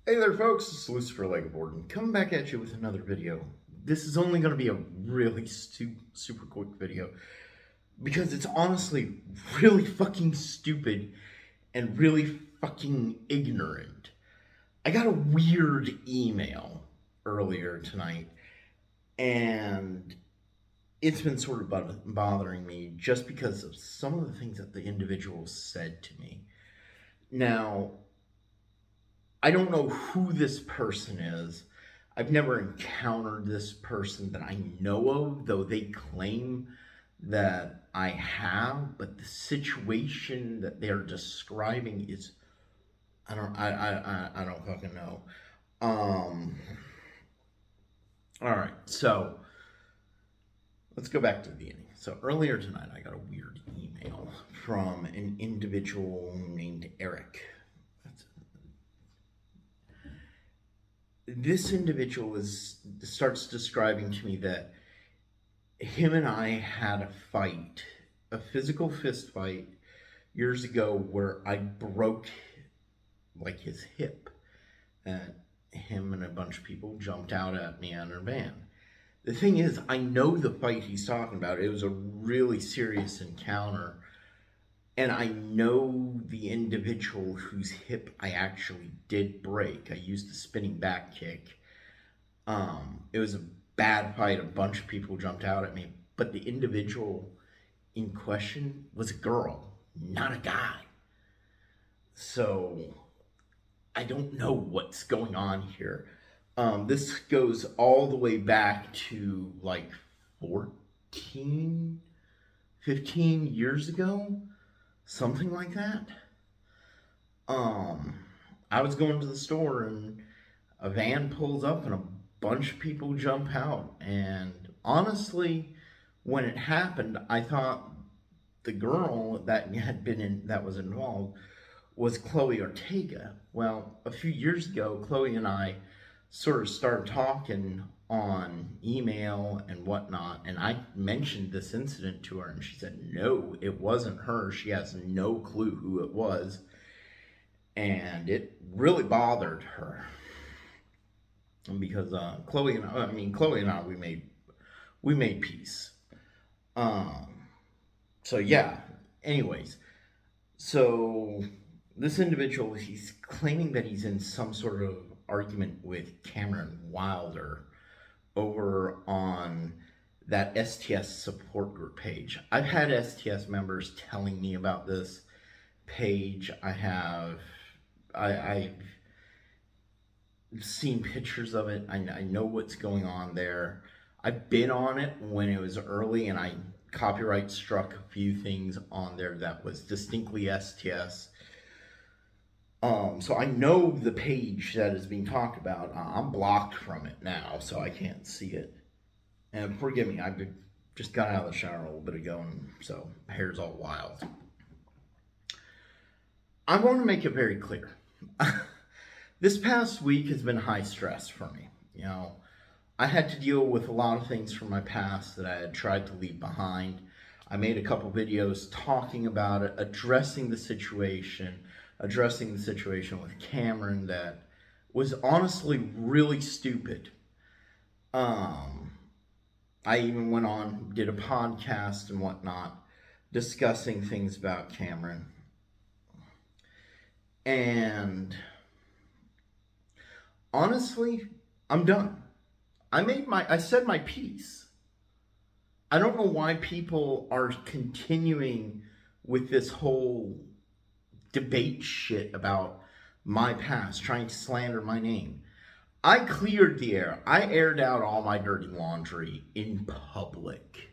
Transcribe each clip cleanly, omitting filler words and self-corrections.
Hey there folks, it's Lucifer Legaborden coming back at you with another video. This is only going to be a really super quick video because it's honestly really fucking stupid and really fucking ignorant. I got a weird email earlier tonight and it's been sort of bothering me just because of some of the things that the individual said to me. Now, I don't know who this person is. I've never encountered this person that I know of, though they claim that I have, but the situation that they're describing is I don't fucking know. All right, so let's go back to the beginning. So earlier tonight I got a weird email from an individual named Eric. This individual starts describing to me that him and I had a fight, a physical fist fight years ago where I broke like his hip, and him and a bunch of people jumped out at me on their van. The thing is, I know the fight he's talking about. It was a really serious encounter. And I know the individual whose hip I actually did break. I used the spinning back kick. It was a bad fight. A bunch of people jumped out at me. But the individual in question was a girl, not a guy. So I don't know what's going on here. This goes all the way back to like 14, 15 years ago. Something like that. I was going to the store and a van pulls up and a bunch of people jump out. And honestly, when it happened, I thought the girl that was involved was Chloe Ortega. Well, a few years ago, Chloe and I sort of started talking on email and whatnot, and I mentioned this incident to her, and she said no, it wasn't her. She has no clue who it was, and it really bothered her because Chloe and I, we made peace. So yeah. Anyways, so this individual, he's claiming that he's in some sort of argument with Cameron Wilder over on that STS support group page. I've had STS members telling me about this page. I've seen pictures of it. I know what's going on there. I've been on it when it was early, and I copyright struck a few things on there that was distinctly STS. So I know the page that is being talked about. I'm blocked from it now, so I can't see it. And forgive me, I just got out of the shower a little bit ago, and so my hair's all wild. I want to make it very clear. This past week has been high stress for me. You know, I had to deal with a lot of things from my past that I had tried to leave behind. I made a couple videos talking about it, addressing the situation with Cameron that was honestly really stupid. I even went on, did a podcast and whatnot, discussing things about Cameron. And honestly, I'm done. I said my piece. I don't know why people are continuing with this whole debate shit about my past, trying to slander my name. I cleared the air. I aired out all my dirty laundry in public.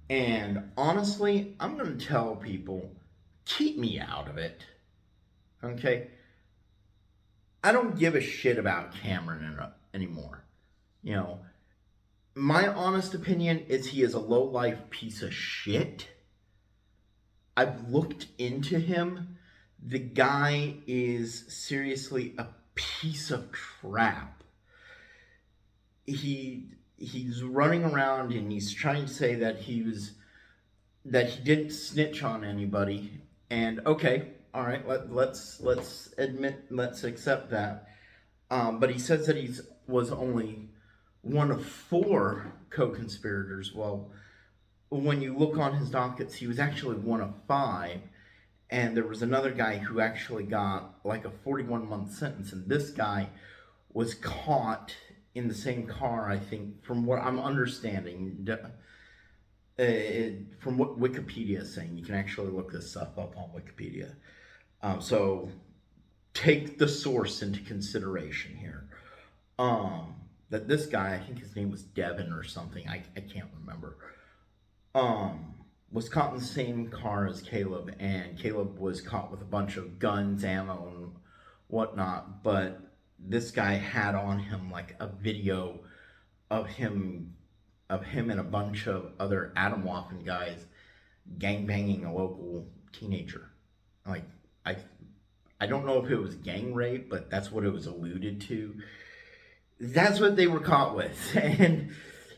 And honestly, I'm going to tell people, keep me out of it. Okay? I don't give a shit about Cameron anymore. You know, my honest opinion is he is a low-life piece of shit. I've looked into him. The guy is seriously a piece of crap. He's running around and he's trying to say that he didn't snitch on anybody. And okay, all right, let's accept that. But he says that he's was only one of four co-conspirators. Well, when you look on his dockets, he was actually one of five, and there was another guy who actually got like a 41-month sentence, and this guy was caught in the same car, I think, from what I'm understanding, from what Wikipedia is saying. You can actually look this stuff up on Wikipedia. So take the source into consideration here. That this guy, I think his name was Devin or something, I can't remember, was caught in the same car as Caleb, and Caleb was caught with a bunch of guns, ammo, and whatnot, but this guy had on him like a video of him and a bunch of other Atomwaffen guys gangbanging a local teenager. Like, I don't know if it was gang rape, but that's what it was alluded to. That's what they were caught with. And,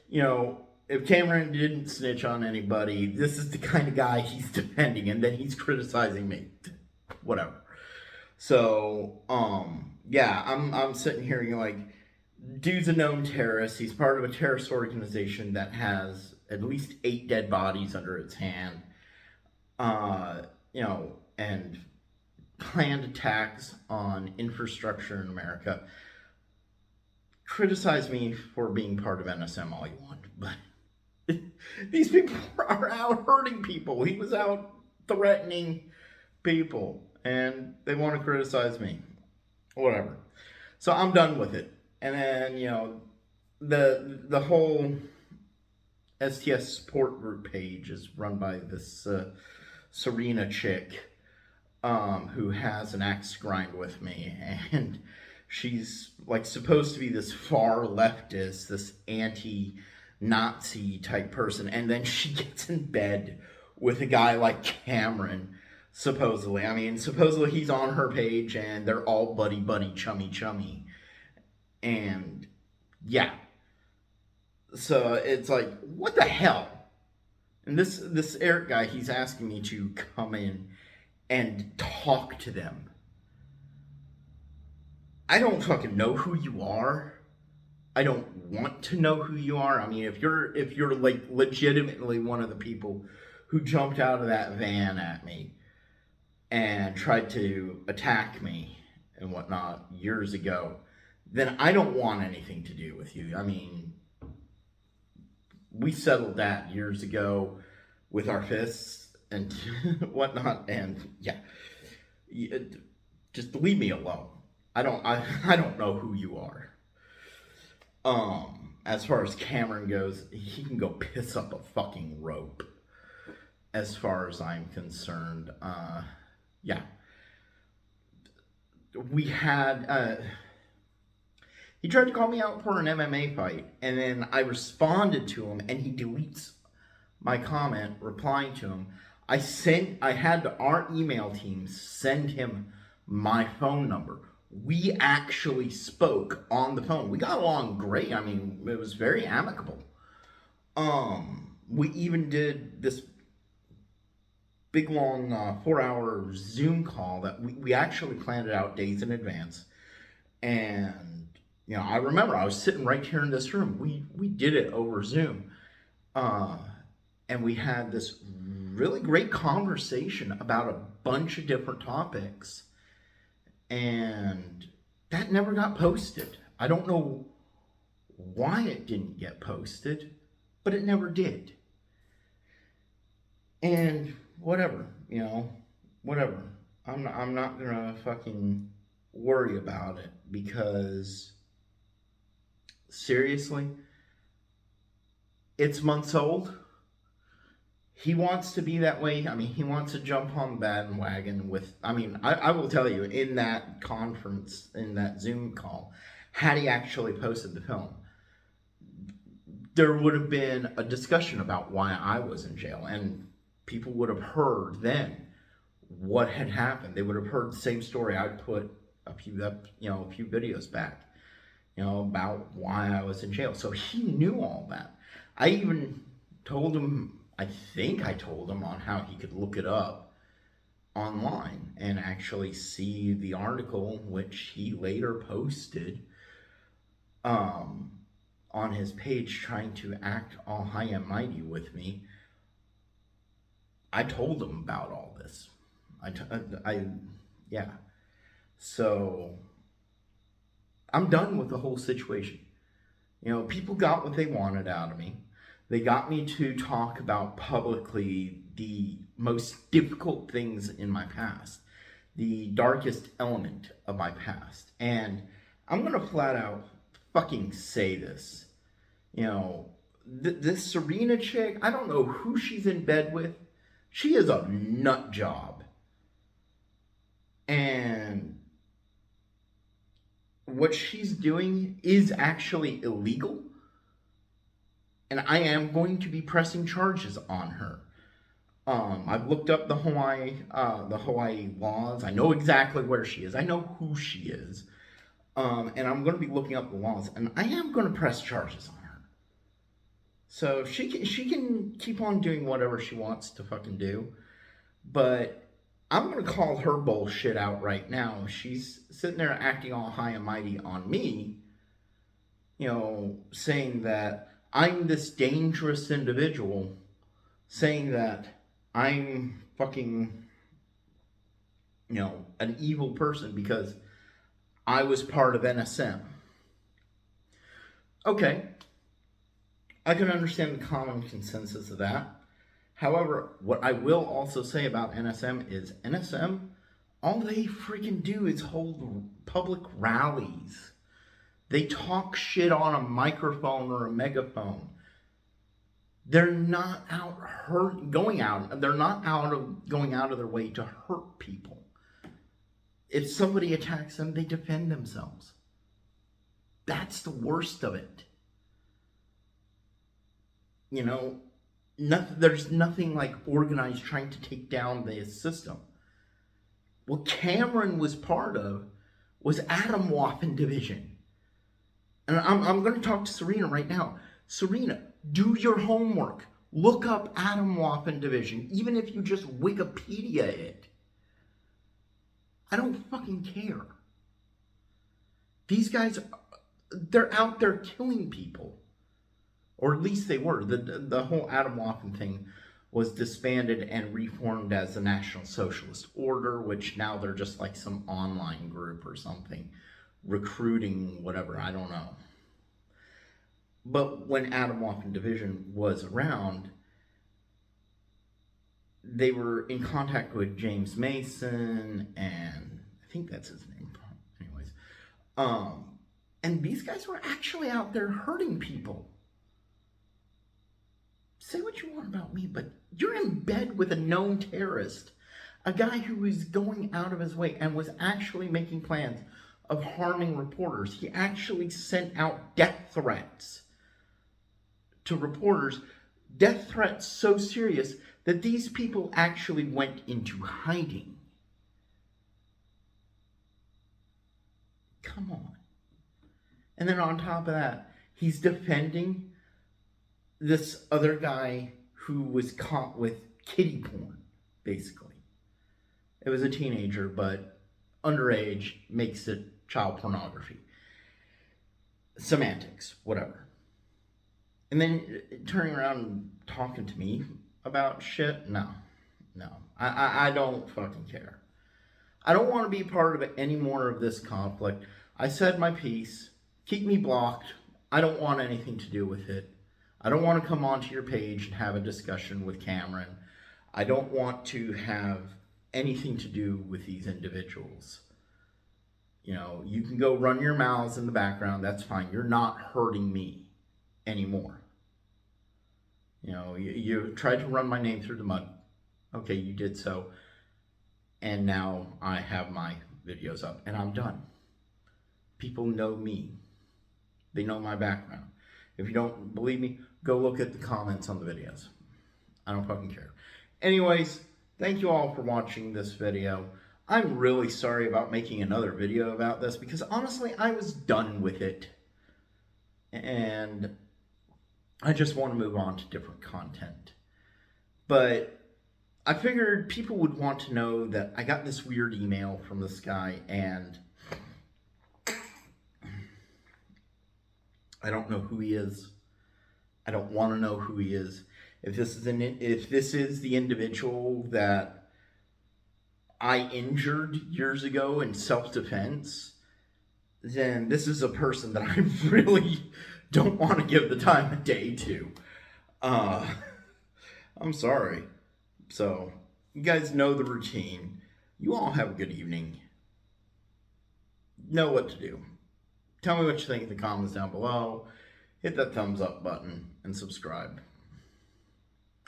you know, if Cameron didn't snitch on anybody, this is the kind of guy he's defending, and then he's criticizing me. Whatever. So, yeah, I'm sitting here, you know, like, dude's a known terrorist. He's part of a terrorist organization that has at least 8 dead bodies under its hand. You know, and planned attacks on infrastructure in America. Criticize me for being part of NSM all you want, but these people are out hurting people. He was out threatening people, and they want to criticize me. Whatever. So I'm done with it. And then, you know, the whole STS support group page is run by this Serena chick, who has an axe to grind with me, and she's like supposed to be this far leftist, this anti-Nazi type person, and then she gets in bed with a guy like Cameron, supposedly. I mean, supposedly he's on her page, and they're all buddy, chummy. And, yeah. So, it's like, what the hell? And this Eric guy, he's asking me to come in and talk to them. I don't fucking know who you are. I don't want to know who you are. I mean, if you're like legitimately one of the people who jumped out of that van at me and tried to attack me and whatnot years ago, then I don't want anything to do with you. I mean, we settled that years ago with our fists and whatnot, and yeah, just leave me alone. I don't know who you are. As far as Cameron goes, he can go piss up a fucking rope. As far as I'm concerned, yeah. We had, he tried to call me out for an MMA fight, and then I responded to him, and he deletes my comment replying to him. I had our email team send him my phone number. We actually spoke on the phone. We got along great. I mean, it was very amicable. We even did this big long 4-hour Zoom call that we actually planned it out days in advance. And, you know, I remember I was sitting right here in this room. We did it over Zoom. And we had this really great conversation about a bunch of different topics. And that never got posted. I don't know why it didn't get posted, but it never did. And whatever, you know, whatever. I'm not gonna fucking worry about it, because seriously, it's months old. He wants to be that way. I mean, he wants to jump on the bandwagon with, I mean, I will tell you, in that conference, in that Zoom call, had he actually posted the film, there would have been a discussion about why I was in jail, and people would have heard then what had happened. They would have heard the same story I put a few videos back, you know, about why I was in jail. So he knew all that. I even told him, I think I told him on how he could look it up online and actually see the article, which he later posted on his page, trying to act all high and mighty with me. I told him about all this. Yeah. So I'm done with the whole situation. You know, people got what they wanted out of me. They got me to talk about publicly the most difficult things in my past, the darkest element of my past. And I'm going to flat out fucking say this. You know, this Serena chick, I don't know who she's in bed with. She is a nut job. And what she's doing is actually illegal. And I am going to be pressing charges on her. I've looked up the Hawaii laws. I know exactly where she is. I know who she is. And I'm going to be looking up the laws. And I am going to press charges on her. So she can keep on doing whatever she wants to fucking do. But I'm going to call her bullshit out right now. She's sitting there acting all high and mighty on me. You know, saying that I'm this dangerous individual, saying that I'm fucking, you know, an evil person because I was part of NSM. Okay, I can understand the common consensus of that. However, what I will also say about NSM is NSM, all they freaking do is hold public rallies. They talk shit on a microphone or a megaphone. They're not going out of their way to hurt people. If somebody attacks them, they defend themselves. That's the worst of it. You know, there's nothing like organized trying to take down the system. What Cameron was part of was Atom Waffen Division. And I'm going to talk to Serena right now. Serena, do your homework. Look up Atom Waffen Division, even if you just Wikipedia it. I don't fucking care. These guys, they're out there killing people. Or at least they were. The whole Atom Waffen thing was disbanded and reformed as the National Socialist Order, which now they're just like some online group or something. Recruiting, whatever, I don't know. But when Atom Waffen Division was around, they were in contact with James Mason, and I think that's his name. Anyways, and these guys were actually out there hurting people. Say what you want about me, but you're in bed with a known terrorist, a guy who was going out of his way and was actually making plans of harming reporters. He actually sent out death threats to reporters, death threats so serious that these people actually went into hiding. Come on. And then on top of that, he's defending this other guy who was caught with kiddie porn, basically. It was a teenager, but underage makes it child pornography. Semantics, whatever. And then turning around and talking to me about shit? No. I don't fucking care. I don't want to be part of any more of this conflict. I said my piece. Keep me blocked. I don't want anything to do with it. I don't want to come onto your page and have a discussion with Cameron. I don't want to have anything to do with these individuals. You know, you can go run your mouths in the background. That's fine. You're not hurting me anymore. You know, you tried to run my name through the mud. Okay, you did so. And now I have my videos up and I'm done. People know me. They know my background. If you don't believe me, go look at the comments on the videos. I don't fucking care. Anyways, thank you all for watching this video. I'm really sorry about making another video about this because honestly, I was done with it. And I just want to move on to different content. But I figured people would want to know that I got this weird email from this guy, and I don't know who he is. I don't want to know who he is. If this is the individual that I injured years ago in self-defense, then this is a person that I really don't want to give the time of day to. I'm sorry. So, you guys know the routine. You all have a good evening. Know what to do. Tell me what you think in the comments down below. Hit that thumbs up button and subscribe.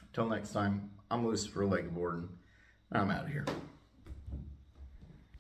Until next time, I'm Lucifer Legaborden, and I'm out of here.